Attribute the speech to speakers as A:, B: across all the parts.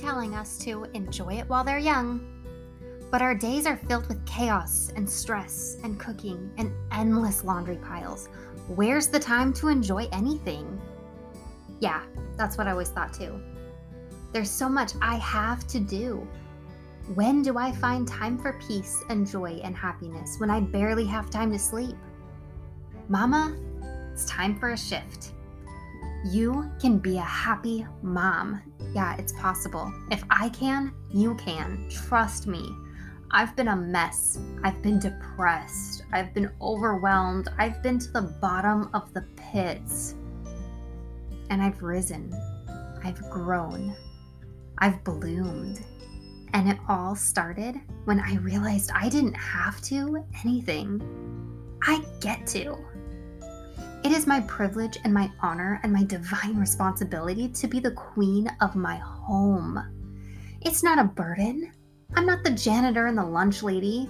A: telling us to enjoy it while they're young. But our days are filled with chaos and stress and cooking and endless laundry piles. Where's the time to enjoy anything? Yeah, that's what I always thought too. There's so much I have to do. When do I find time for peace and joy and happiness when I barely have time to sleep? Mama, it's time for a shift. You can be a happy mom. Yeah, it's possible. If I can, you can. Trust me. I've been a mess. I've been depressed. I've been overwhelmed. I've been to the bottom of the pits. And I've risen. I've grown. I've bloomed. And it all started when I realized I didn't have to anything. I get to. It is my privilege and my honor and my divine responsibility to be the queen of my home. It's not a burden. I'm not the janitor and the lunch lady.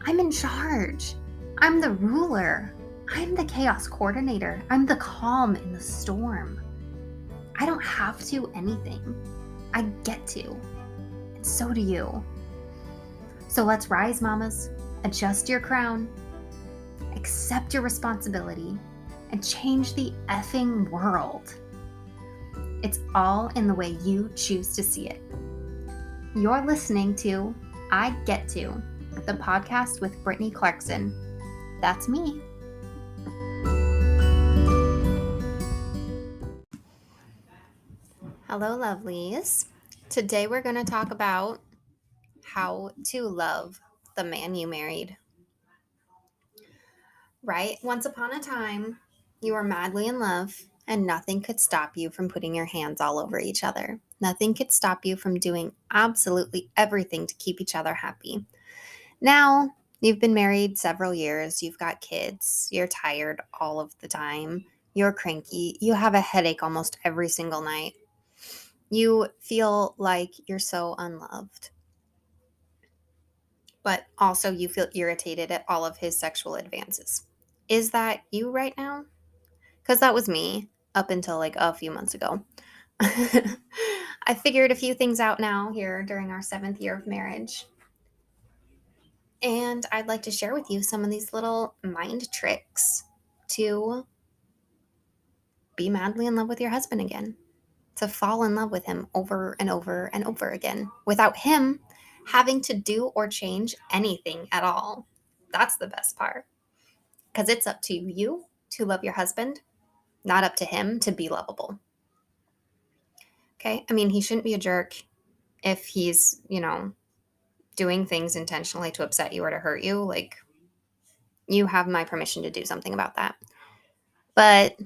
A: I'm in charge. I'm the ruler. I'm the chaos coordinator. I'm the calm in the storm. I don't have to anything. I get to. And so do you. So let's rise, mamas. Adjust your crown. Accept your responsibility. And change the effing world. It's all in the way you choose to see it. You're listening to I Get To, the podcast with Brittany Clarkson. That's me. Hello, lovelies. Today we're going to talk about how to love the man you married. Right? Once upon a time, you were madly in love, and nothing could stop you from putting your hands all over each other. Nothing could stop you from doing absolutely everything to keep each other happy. Now, you've been married several years, you've got kids, you're tired all of the time, you're cranky, you have a headache almost every single night. You feel like you're so unloved. But also you feel irritated at all of his sexual advances. Is that you right now? Because that was me up until like a few months ago. I figured a few things out now here during our 7th year of marriage. And I'd like to share with you some of these little mind tricks to be madly in love with your husband again, to fall in love with him over and over and over again without him having to do or change anything at all. That's the best part. Because it's up to you to love your husband, not up to him to be lovable. Okay? I mean, he shouldn't be a jerk if he's, doing things intentionally to upset you or to hurt you. Like, you have my permission to do something about that. But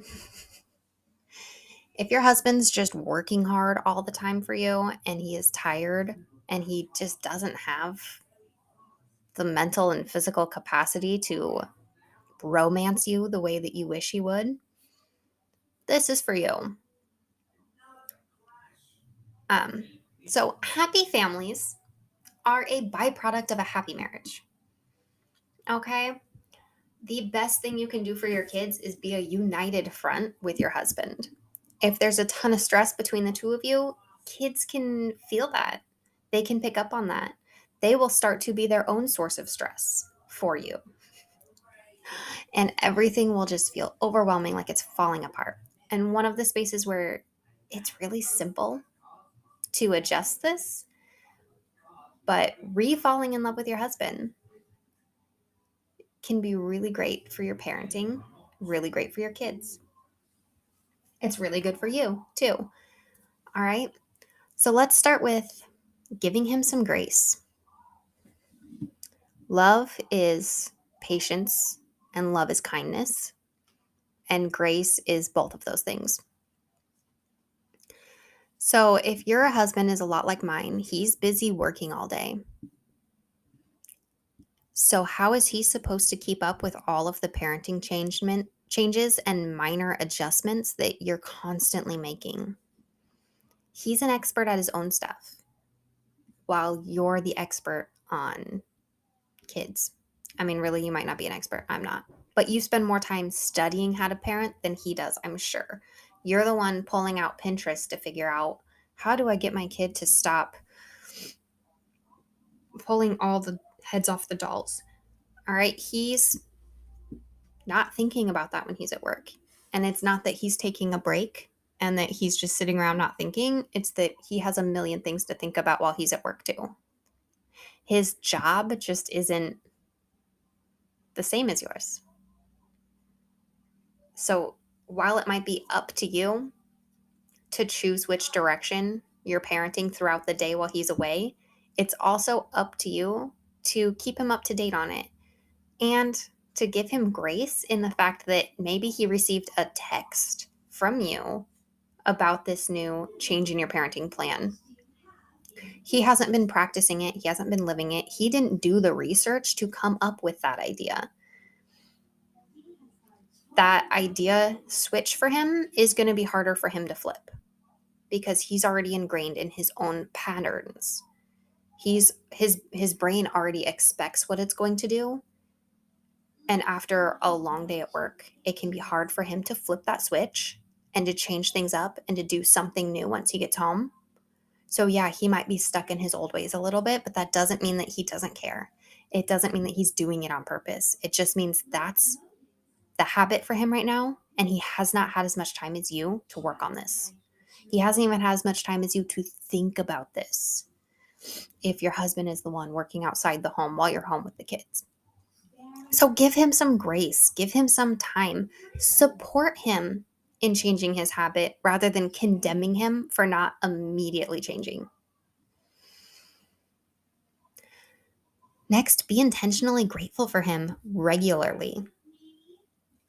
A: if your husband's just working hard all the time for you and he is tired and he just doesn't have the mental and physical capacity to romance you the way that you wish he would, this is for you. So happy families are a byproduct of a happy marriage. Okay? The best thing you can do for your kids is be a united front with your husband. If there's a ton of stress between the two of you, kids can feel that. They can pick up on that. They will start to be their own source of stress for you. And everything will just feel overwhelming, like it's falling apart. And one of the spaces where it's really simple to adjust this, but re-falling in love with your husband can be really great for your parenting, really great for your kids. It's really good for you too. All right. So let's start with giving him some grace. Love is patience and love is kindness. And grace is both of those things. So if your husband is a lot like mine, he's busy working all day. So how is he supposed to keep up with all of the parenting changes and minor adjustments that you're constantly making? He's an expert at his own stuff, while you're the expert on kids. I mean, really, you might not be an expert. I'm not. But you spend more time studying how to parent than he does, I'm sure. You're the one pulling out Pinterest to figure out How do I get my kid to stop pulling all the heads off the dolls? All right, he's not thinking about that when he's at work. And it's not that he's taking a break and that he's just sitting around not thinking. It's that he has a million things to think about while he's at work too. His job just isn't the same as yours. So while it might be up to you to choose which direction you're parenting throughout the day while he's away, it's also up to you to keep him up to date on it and to give him grace in the fact that maybe he received a text from you about this new change in your parenting plan. He hasn't been practicing it, he hasn't been living it, he didn't do the research to come up with that idea. That idea switch for him is going to be harder for him to flip because he's already ingrained in his own patterns. His brain already expects what it's going to do. And after a long day at work, it can be hard for him to flip that switch and to change things up and to do something new once he gets home. So yeah, he might be stuck in his old ways a little bit, but that doesn't mean that he doesn't care. It doesn't mean that he's doing it on purpose. It just means that's the habit for him right now, and he has not had as much time as you to work on this. He hasn't even had as much time as you to think about this. If your husband is the one working outside the home while you're home with the kids. So give him some grace, give him some time, support him in changing his habit rather than condemning him for not immediately changing. Next, be intentionally grateful for him regularly.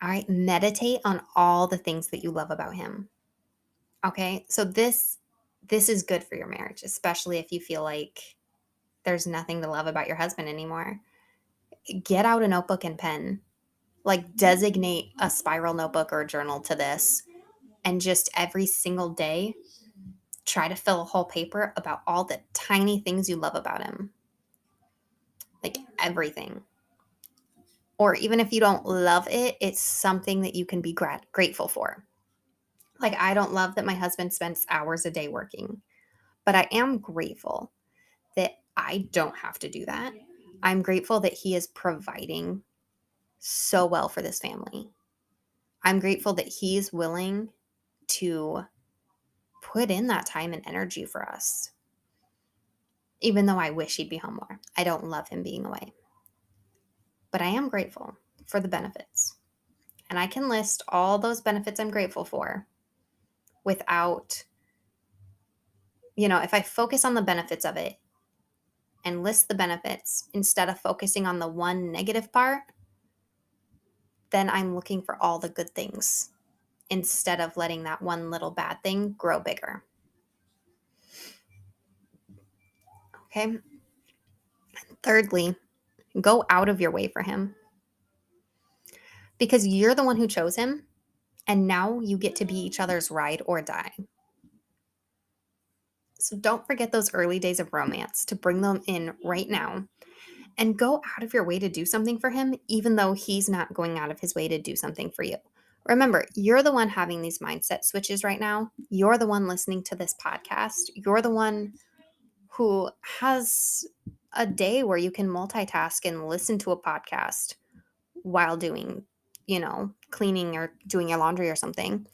A: All right, meditate on all the things that you love about him. Okay, so this is good for your marriage, especially if you feel like there's nothing to love about your husband anymore. Get out a notebook and pen. Like designate a spiral notebook or a journal to this, and just every single day try to fill a whole paper about all the tiny things you love about him. Like everything. Or even if you don't love it, it's something that you can be grateful for. Like, I don't love that my husband spends hours a day working, but I am grateful that I don't have to do that. I'm grateful that he is providing so well for this family. I'm grateful that he's willing to put in that time and energy for us. Even though I wish he'd be home more. I don't love him being away. But I am grateful for the benefits. And I can list all those benefits I'm grateful for without, if I focus on the benefits of it and list the benefits instead of focusing on the one negative part, then I'm looking for all the good things instead of letting that one little bad thing grow bigger. Okay. Thirdly, go out of your way for him because you're the one who chose him, and now you get to be each other's ride or die. So don't forget those early days of romance to bring them in right now and go out of your way to do something for him, even though he's not going out of his way to do something for you. Remember, you're the one having these mindset switches right now. You're the one listening to this podcast. You're the one who has a day where you can multitask and listen to a podcast while doing, cleaning or doing your laundry or something.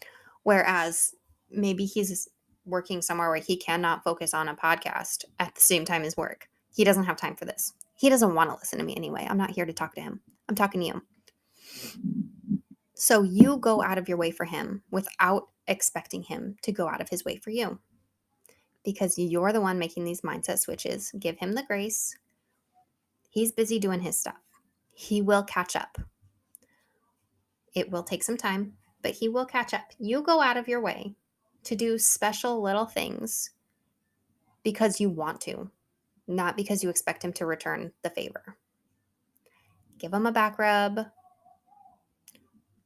A: Whereas maybe he's working somewhere where he cannot focus on a podcast at the same time as work. He doesn't have time for this. He doesn't want to listen to me anyway. I'm not here to talk to him. I'm talking to you. So you go out of your way for him without expecting him to go out of his way for you. Because you're the one making these mindset switches. Give him the grace. He's busy doing his stuff. He will catch up. It will take some time, but he will catch up. You go out of your way to do special little things because you want to, not because you expect him to return the favor. Give him a back rub.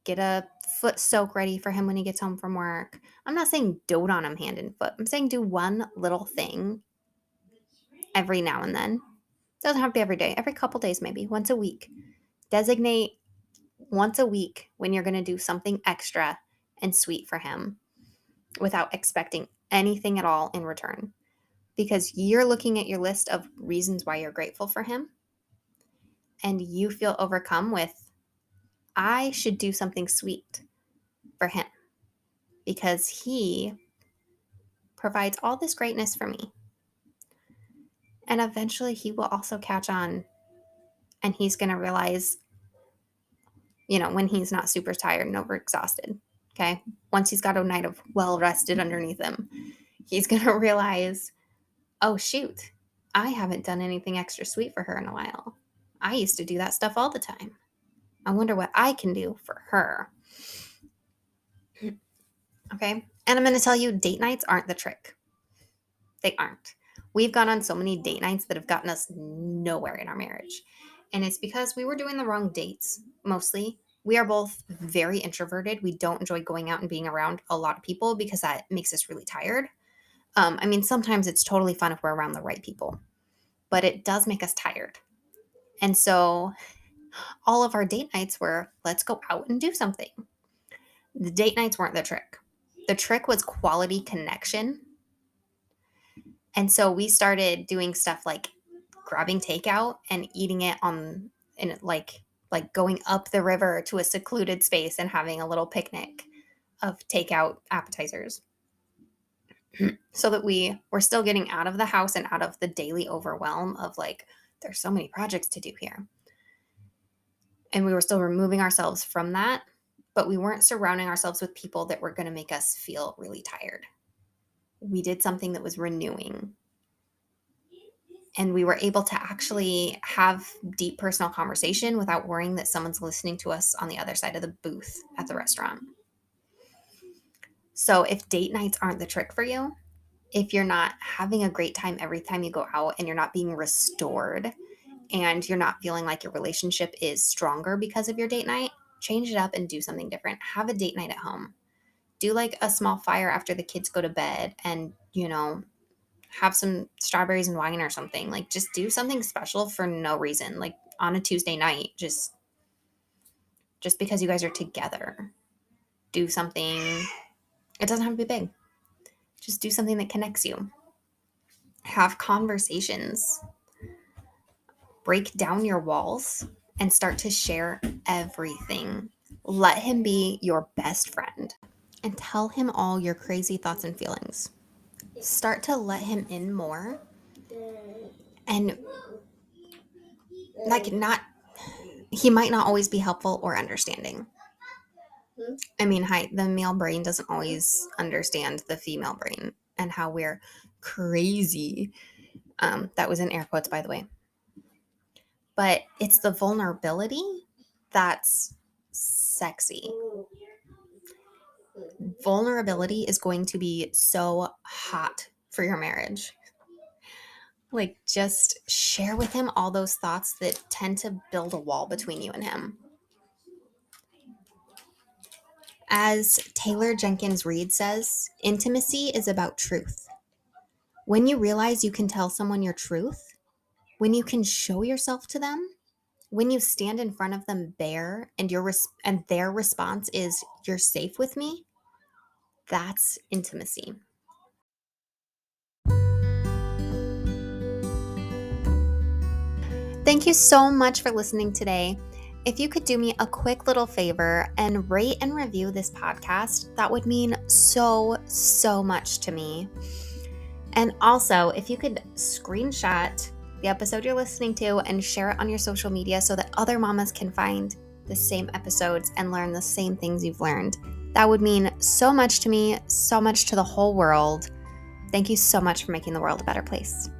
A: Get a foot soak ready for him when he gets home from work. I'm not saying dote on him hand and foot. I'm saying do one little thing every now and then. Doesn't have to be every day. Every couple days maybe. Once a week. Designate once a week when you're going to do something extra and sweet for him. without expecting anything at all in return, because you're looking at your list of reasons why you're grateful for him and you feel overcome with, I should do something sweet for him because he provides all this greatness for me. And eventually he will also catch on, and he's going to realize, when he's not super tired and overexhausted, okay? Once he's got a night of well rested underneath him, he's going to realize, oh, shoot, I haven't done anything extra sweet for her in a while. I used to do that stuff all the time. I wonder what I can do for her. Okay? And I'm going to tell you, date nights aren't the trick. They aren't. We've gone on so many date nights that have gotten us nowhere in our marriage. And it's because we were doing the wrong dates, mostly. We are both very introverted. We don't enjoy going out and being around a lot of people because that makes us really tired. Sometimes it's totally fun if we're around the right people, but it does make us tired. And so all of our date nights were, let's go out and do something. The date nights weren't the trick. The trick was quality connection. And so we started doing stuff like grabbing takeout and eating it like going up the river to a secluded space and having a little picnic of takeout appetizers. So that we were still getting out of the house and out of the daily overwhelm of like, there's so many projects to do here. And we were still removing ourselves from that, but we weren't surrounding ourselves with people that were going to make us feel really tired. We did something that was renewing. And we were able to actually have deep personal conversation without worrying that someone's listening to us on the other side of the booth at the restaurant. So if date nights aren't the trick for you, if you're not having a great time every time you go out and you're not being restored and you're not feeling like your relationship is stronger because of your date night, change it up and do something different. Have a date night at home. Do like a small fire after the kids go to bed and, have some strawberries and wine or something. Like just do something special for no reason. Like on a Tuesday night, just because you guys are together. Do something. It doesn't have to be big. Just do something that connects you. Have conversations. Break down your walls and start to share everything. Let him be your best friend and tell him all your crazy thoughts and feelings. Start to let him in more and he might not always be helpful or understanding. The male brain doesn't always understand the female brain and how we're crazy. That was in air quotes, by the way. But it's the vulnerability that's sexy. Vulnerability is going to be so hot for your marriage. Like, just share with him all those thoughts that tend to build a wall between you and him. As Taylor Jenkins Reid says, intimacy is about truth. When you realize you can tell someone your truth, when you can show yourself to them, when you stand in front of them bare and their response is, "You're safe with me," that's intimacy. Thank you so much for listening today. If you could do me a quick little favor and rate and review this podcast, that would mean so, so much to me. And also, if you could screenshot the episode you're listening to and share it on your social media so that other mamas can find the same episodes and learn the same things you've learned, that would mean so much to me, so much to the whole world. Thank you so much for making the world a better place.